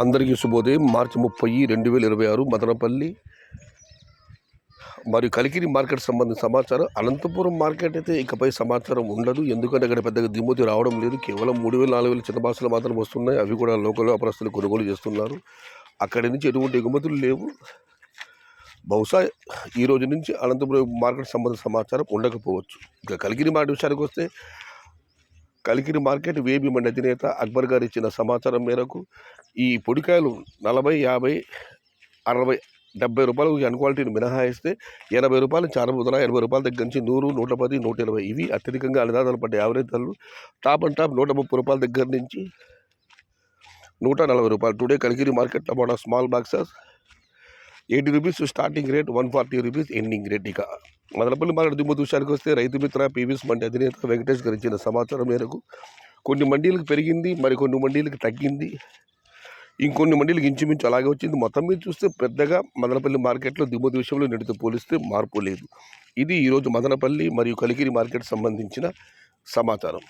అందరికీ శుభోదయం. మార్చి 30, 2026 మదనపల్లి మరియు కలికిరి మార్కెట్ సంబంధించిన సమాచారం. అనంతపురం మార్కెట్ అయితే ఇకపై సమాచారం ఉండదు. ఎందుకంటే అక్కడ పెద్దగా దిగుమతి రావడం లేదు. కేవలం 3,000, 4,000 చిన్న బాక్సులు మాత్రం వస్తున్నాయి. అవి కూడా లోకల్ వ్యాపారస్తులు కొనుగోలు చేస్తున్నారు. అక్కడి నుంచి ఎటువంటి ఎగుమతులు లేవు. బహుశా ఈ రోజు నుంచి అనంతపురం మార్కెట్ సంబంధించిన సమాచారం ఉండకపోవచ్చు. ఇక కలికిరి మార్కెట్ విషయానికి వస్తే, కలికిరి మార్కెట్ వేబీ మండి అధినేత అక్బర్ గారు ఇచ్చిన సమాచారం మేరకు ఈ పొడికాయలు 40, 50, 60, 70 రూపాయలకు అన్క్వాలిటీని మినహాయిస్తే 80 రూపాయల నుంచి ఆరంభమవుతున్నాయి. 80 రూపాయల దగ్గర నుంచి 100, 110, 120 ఇవి అత్యధికంగా అన్నదాతలు పడ్డ యావరేజ్ ధరలు. టాప్ అండ్ టాప్ 130 రూపాయల దగ్గర నుంచి 140 రూపాయలు. టుడే కలికిరి మార్కెట్ టమాటా small boxes 80 rupees starting rate, 140 rupees ending rate. ఇక మదనపల్లి మార్కెట్ దిగుమతి విషయానికి వస్తే, రైతు మిత్ర పీవీఎస్ మండి అధినేత వెంకటేష్ గారు ఇచ్చిన సమాచారం మేరకు కొన్ని మండీలకు పెరిగింది, మరికొన్ని మండీలకు తగ్గింది, ఇంకొన్ని మండీలకు ఇంచుమించు అలాగే వచ్చింది. మొత్తం మీద చూస్తే పెద్దగా మదనపల్లి మార్కెట్లో దిగుమతి విషయంలో నేటితో పోలిస్తే మార్పు లేదు. ఇది ఈరోజు మదనపల్లి మరియు కలికిరి మార్కెట్ సంబంధించిన సమాచారం.